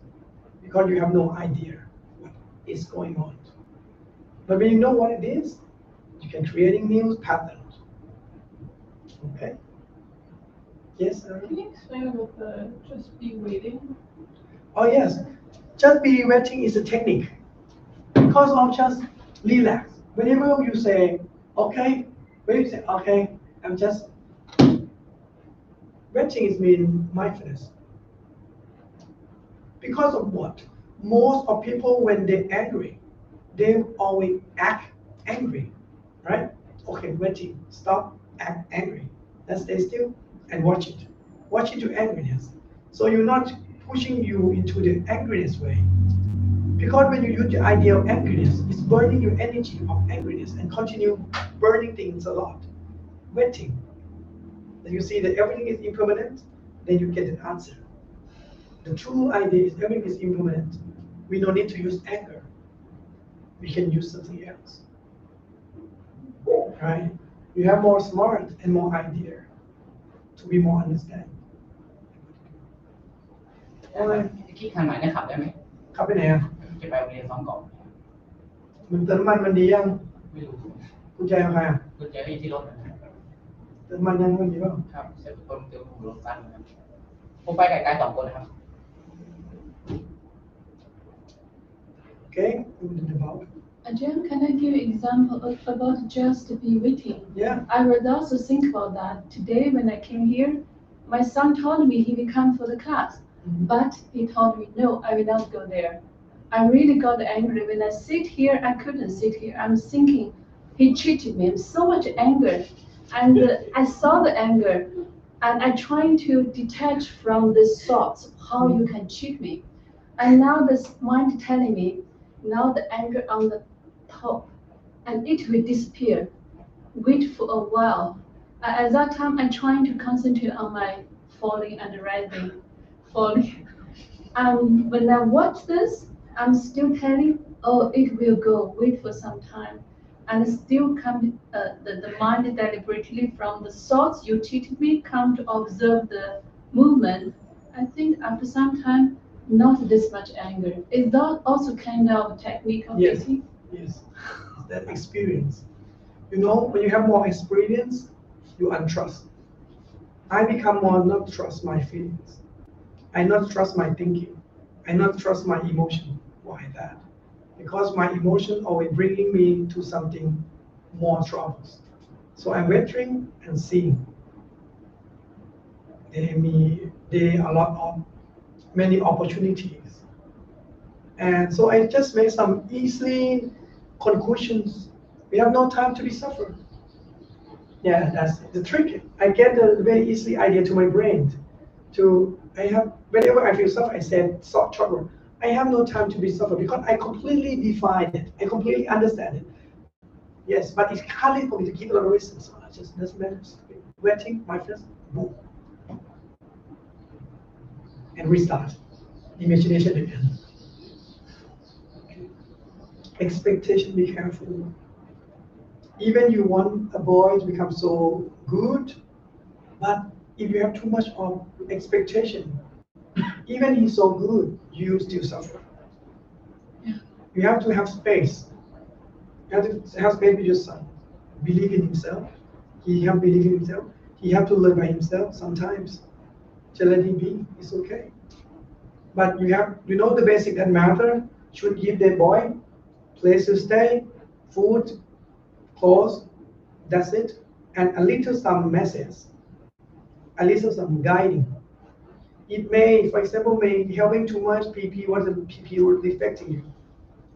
because you have no idea what is going on. But when you know what it is, you can create new patterns. Okay? Yes, sir? Can you explain about the just be waiting? Oh yes, just be waiting is a technique. Because of just relax. Whenever you say, okay, when you say, okay, I'm just, waiting is mean mindfulness. Because of what? Most of people, when they're angry, they always act angry, right? Okay, waiting, stop, act angry. Let's stay still and watch it. Watch it to angriness. So you're not pushing you into the angriness way. Because when you use the idea of angriness, it's burning your energy of angriness and continue burning things a lot. Waiting. Then you see that everything is impermanent, then you get an answer. The true idea is everything is impermanent. We don't need to use anger. We can use something else. Right? You have more smart and more idea to be more understanding. ที่ทางไหนเนี่ยขับได้ไหม ขับไปไหนอ่ะ จะไปโรงเรียน2 เกาะ มันเติมน้ำมันมันดียัง ไม่รู้ กุญแจของใครอ่ะ กุญแจที่รถนะ เติมน้ำมันยังมันดีเปล่า ครับเสร็จคนเติมหูรถตั้งนะ ผมไปไกลๆ2 คนนะครับ Okay, we did about. Ajahn, can I give an example about just be waiting? Yeah. I would also think about that. Today when I came here, my son told me he will come for the class, but he told me, no, I will not go there. I really got angry. When I sit here, I couldn't sit here. I'm thinking, he cheated me. I'm so much anger. And I saw the anger, and I trying to detach from the thoughts, how you can cheat me. And now this mind telling me, now the anger on the top, and it will disappear. Wait for a while. At that time, I'm trying to concentrate on my falling and rising, falling. When I watch this, I'm still telling, oh, it will go. Wait for some time, and still come the mind deliberately from the thoughts you cheated me come to observe the movement. I think after some time, not this much anger. Is that also kind of technique of Yes. waiting? Yes, that experience. You know, when you have more experience, you untrust. I become more not trust my feelings. I not trust my thinking. I not trust my emotion. Why that? Because my emotion always bringing me to something more troubles. So I'm waiting and seeing. There are a lot of many opportunities. And so I just made some easy conclusions. We have no time to be suffering. Yeah, that's the trick. I get the very easy idea to my brain. Whenever I feel suffer, I said soft trouble. I have no time to be suffer because I completely define it. I completely understand it. Yes, but it's hardly for me to give a lot of reasons. So I just doesn't matter. Wetting my first boom. And restart. Imagination again. Expectation, be careful. Even you want a boy to become so good, but if you have too much of expectation, even he's so good, you still suffer. Yeah. You have to have space. You have to have space with your son. Believe in himself. He have believe in himself. He have to learn by himself sometimes. Just let him be. It's okay. But you know the basic that matter. Should give the boy place to stay, food, clothes. That's it. And a little some message. A little some guiding. It may, for example, may helping too much PP, what the PP will affecting you.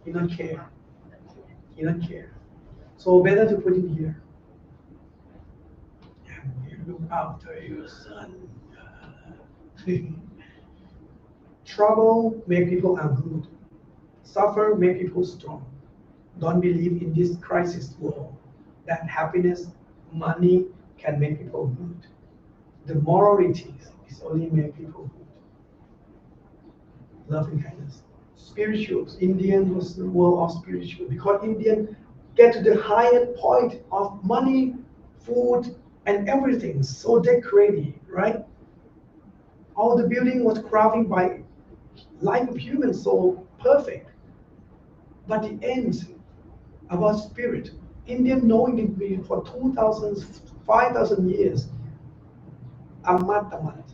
You don't care. You don't care. So better to put it here. And you look after your son. Trouble make people good. Suffer make people strong. Don't believe in this crisis world that happiness, money can make people good. The moralities is only make people good. Love and kindness. Spirituals. Indian was the world of spiritual because Indian get to the higher point of money, food, and everything. So decorated, right? All the building was crafted by life of humans, so perfect. But the end about spirit, Indian knowing it for 2,000, 5,000 years, Amatamat,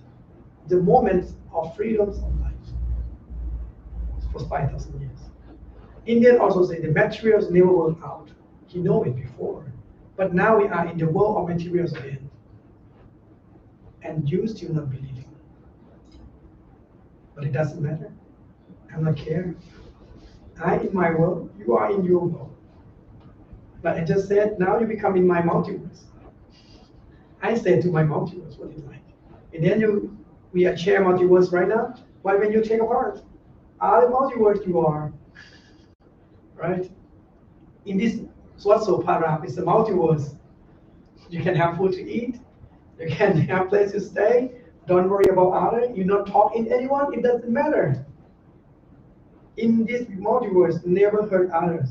the moment of freedoms of life, for 5,000 years. Indian also say the materials never work out. He know it before. But now we are in the world of materials again. And you still not believing. But it doesn't matter. I'm not care. I in my world, you are in your world. But I just said, now you become in my multiverse. I said to my multiverse, what is like? And then we are share multiverse right now. But when you take apart, other multiverse you are, right? In this Wat Sopharam, it's a multiverse. You can have food to eat. You can have place to stay. Don't worry about others. You not talk in anyone. It doesn't matter. In this multiverse, never hurt others.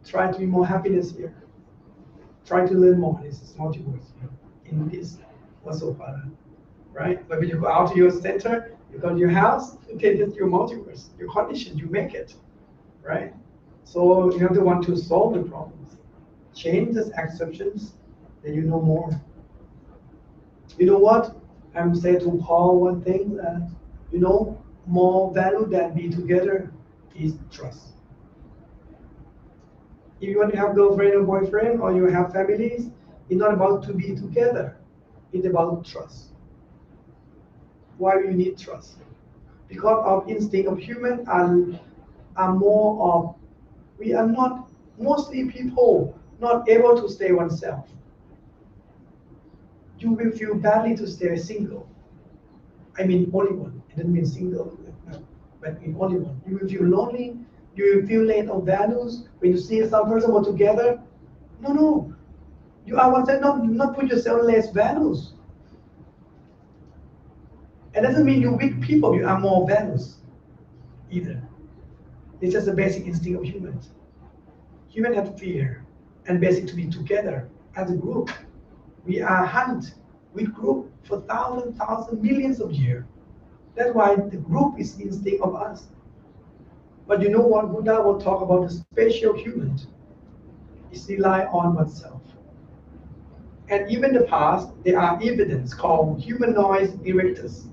Try to be more happiness here. Try to learn more. This is multiverse here. In this Wat Sopharam, right? But when you go out to your center, you go to your house. Okay, that's your multiverse. Your condition, you make it, right? So you have to want to solve the problems. Change these exceptions, then you know more. You know what? I'm saying to Paul one thing that, more value than be together is trust. If you want to have girlfriend or boyfriend or you have families, it's not about to be together. It's about trust. Why do you need trust? Because of instinct of human are more of, we are not, mostly people not able to stay oneself. You will feel badly to stay single. I mean only one. It doesn't mean single, but in only one. You will feel lonely. You will feel lack of values when you see some person more together. No. You are one that not put yourself less values. It doesn't mean you're weak people. You are more values either. It's just a basic instinct of humans. Humans have fear and basic to be together as a group. We are hunt with group for thousands, millions of years. That's why the group is instinct of us. But you know what? Buddha will talk about the special human is rely on oneself. And even in the past, there are evidence called humanoid erectors.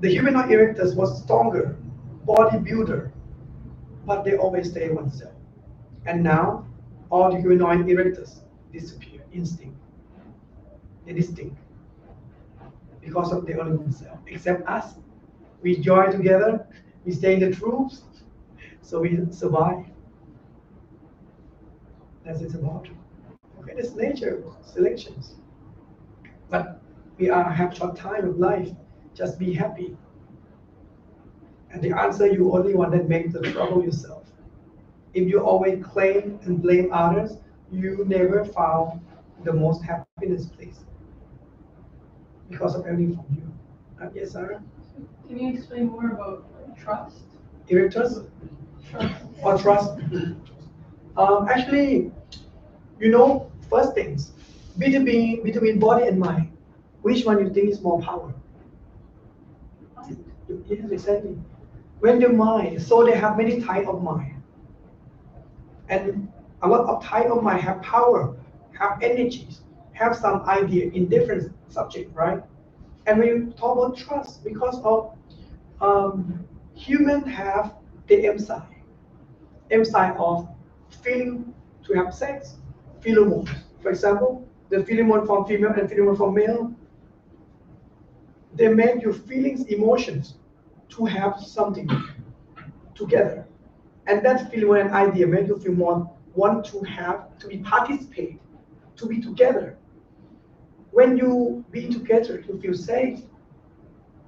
The humanoid erectors was stronger, bodybuilder, but they always stay oneself. And now, all the humanoid erectors disappear, instinct. They distinct because of their own self. Except us, we join together, we stay in the troops, so we survive. That's it's about. Okay, that's nature, selections. But we have short time of life. Just be happy. And the answer you only one that makes the trouble yourself. If you always claim and blame others, you never found the most happiness place because of everything from you. Yes, Sarah? Can you explain more about trust? Erectors Trust. or trust? Actually, first things, between body and mind, which one you think is more power? Yes, exactly. When your mind, so they have many types of mind. And a lot of type of mind have power, have energies, have some idea in different subject, right? And when you talk about trust, because of human have the M side of feeling to have sex, pheromones. For example, the pheromone from female and pheromone from male, they make your feelings, emotions to have something together. And that feeling and idea make you feel more want to have, to be participate, to be together. When you be together, you feel safe,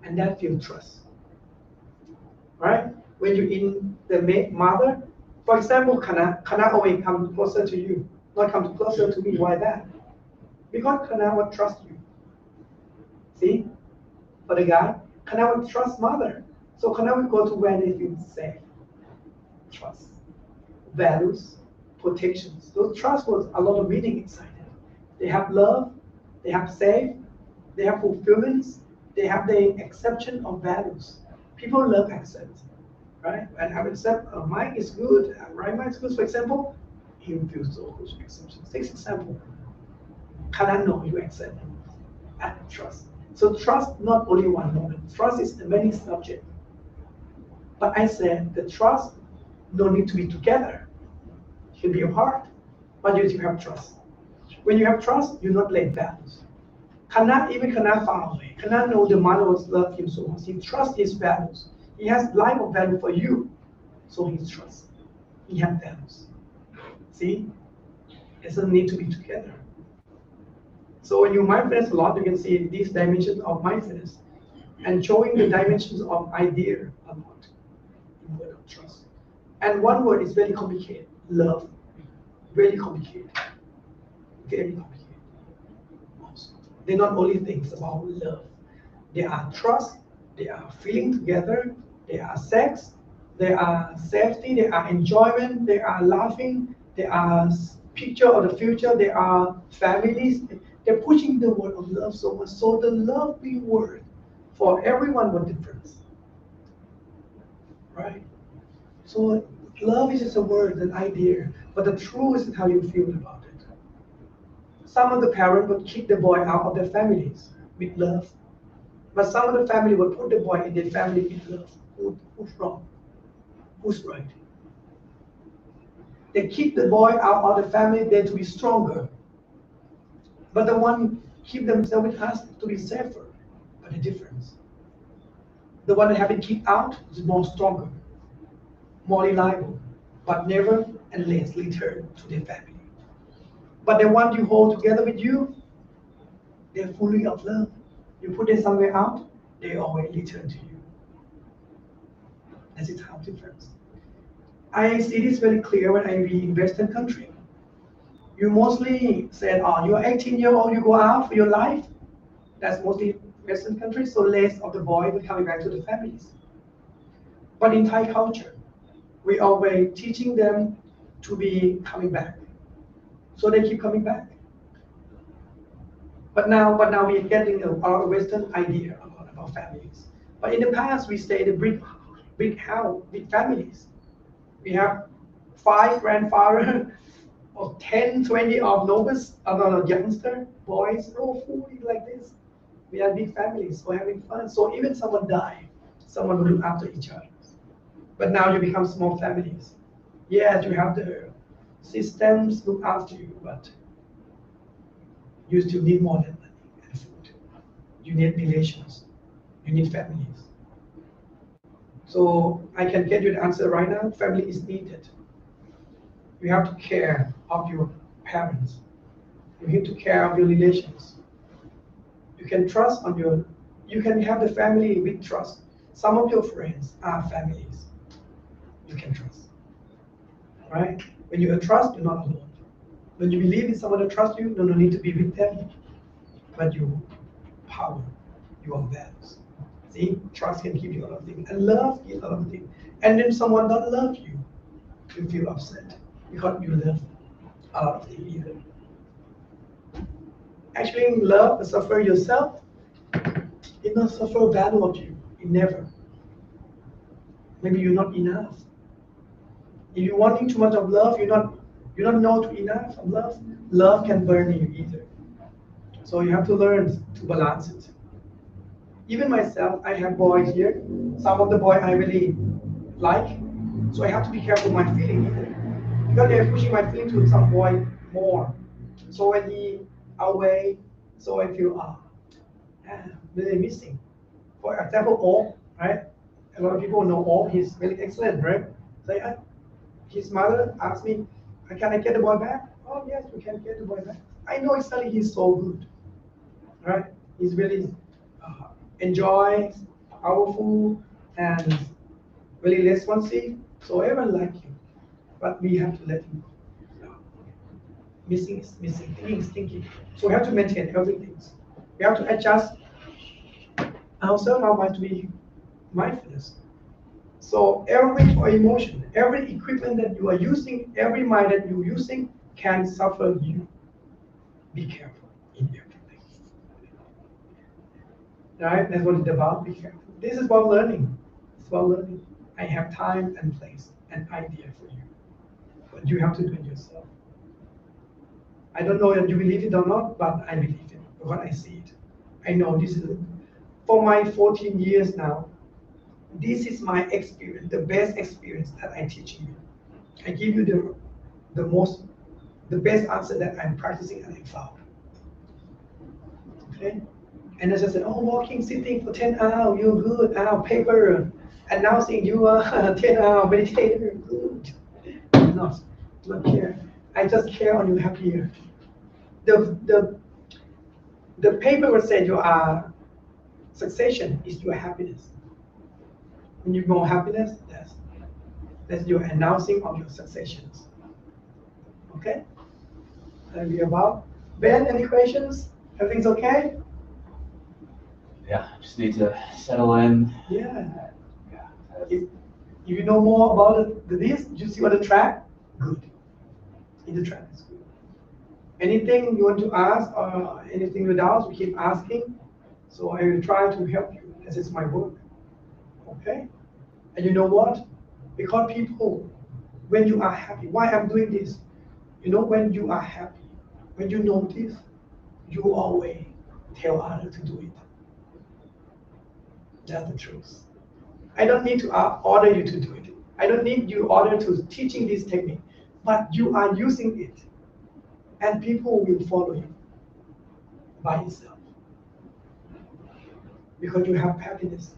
and that feel trust. Right? When you're in the mother, for example, Kana always come closer to you, not come closer to me. Why that? Because Kana would trust you. See? For the guy, Kana would trust mother. So Kana will go to where they feel safe. Trust. Values, protections. Those trust was a lot of meaning inside it. They have love, they have safe, they have fulfillments, they have the exception of values. People love accept, right? And I would accept mine is good, right mind is good, for example, he will feel so good exception. Sixth example, cannot know you accept and trust. So trust not only one moment. Trust is many subject. But I said the trust don't need to be together. It can be apart, but you have trust. When you have trust, you not let values. Even cannot far away. Cannot know the mother was love him so much. He trusts his values. He has life of value for you, so he trusts. He has values. See, it doesn't need to be together. So when you mindfulness a lot, you can see these dimensions of mindfulness and showing the dimensions of idea a lot in word of trust. And one word is very complicated. Love. Very complicated. Very complicated. They're not only things about love. They are trust, they are feeling together, they are sex, they are safety, they are enjoyment, they are laughing, they are picture of the future, they are families. They're pushing the word of love so much. So the lovely word for everyone was different. Right? So love is just a word, an idea, but the truth is how you feel about it. Some of the parents would kick the boy out of their families with love. But some of the family will put the boy in their family with love. Who's wrong? Who's right? They keep the boy out of the family there to be stronger. But the one keep themselves with us to be safer. But the difference. The one that have been kicked out is more stronger, more reliable, but never and less return to their family. But the one you hold together with you, they're fully of love. You put them somewhere out, they always return to you. That's it, how difference. I see this very clear when I read in Western country. You mostly said, oh, you're 18-year-old, you go out for your life. That's mostly Western countries, so less of the boy will coming back to the families. But in Thai culture, we always teaching them to be coming back. So they keep coming back. But now we are getting our Western idea about families. But in the past, we stayed in big house, big families. We have 5 grandfathers or 10, 20 of novice, youngster, boys, food like this. We have big families, so having fun. So even someone die, someone will look after each other. But now you become small families. Yes, you have the systems look after you, but you still need more than money and food. You need relations. You need families. So I can get you the answer right now. Family is needed. You have to care of your parents. You need to care of your relations. You can trust on you can have the family with trust. Some of your friends are families. You can trust. Right? When you trust, you're not alone. When you believe in someone that trusts you, you don't need to be with them, but your power, your values. See, trust can give you a lot of things, and love gives a lot of things. And then someone doesn't love you, you feel upset because you love a lot of things either. Actually, in love and suffer yourself, it not suffer value of you. It never. Maybe you're not enough. If you're wanting too much of love, you don't know too enough of love. Love can burn you either. So you have to learn to balance it. Even myself, I have boys here. Some of the boys I really like, so I have to be careful with my feeling either. Because they're pushing my feeling to some boy more. So when he away, so I feel really missing. For example, Om, right? A lot of people know Om. He's really excellent, right? So his mother asked me, "Can I get the boy back?" Oh yes, we can get the boy back. I know exactly he's so good, right? He's really enjoy, powerful, and really responsive. So everyone like him, but we have to let him go. Missing is missing. Thinking is thinking. So we have to maintain everything. We have to adjust ourselves how much we mindfulness. So every emotion, every equipment that you are using, every mind that you're using can suffer you. Be careful in everything. Right? That's what it's about. Be careful. This is about learning. It's about learning. I have time and place and idea for you. But you have to do it yourself. I don't know if you believe it or not, but I believe it because I see it. I know this is it. For my 14 years now, this is my experience, the best experience that I'm teaching you. I give you the best answer that I'm practicing and I found. Okay? And I just said, oh, walking, sitting for 10 hours, you're good, paper. And now saying you are 10-hour meditator, good. Not care. I just care on you happier. The paper will say you are succession is your happiness. When you more happiness, that's your announcing of your successions. Okay? And we about Ben, any questions? Everything's okay? Yeah, just need to settle in. Yeah. If you know more about this, you see on the track, good. In the track is good. Anything you want to ask or anything without, we keep asking. So I will try to help you. This is my work. Okay? And you know what? Because people, when you are happy, why I'm doing this? You know, when you are happy, when you notice, you always tell others to do it. That's the truth. I don't need to order you to do it. I don't need you order to teaching this technique, but you are using it, and people will follow you by itself because you have happiness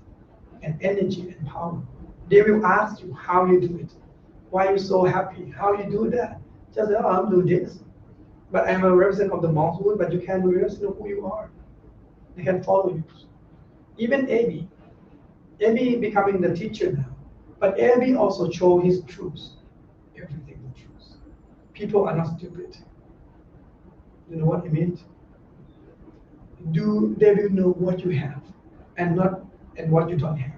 and energy and power. They will ask you how you do it, why you're so happy, how you do that. Just say, oh, I'm doing this, but I'm a representative of the monkhood. But you can represent who you are. They can follow you. Even Abby becoming the teacher now. But Abby also showed his truth. Everything the truth. People are not stupid. You know what I mean? They will know what you have and what you don't have.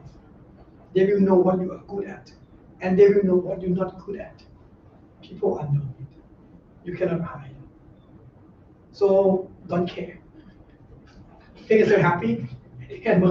They will know what you are good at, and they will know what you're not good at. People are knowing it. You cannot hide. So don't care. Make yourself happy. You can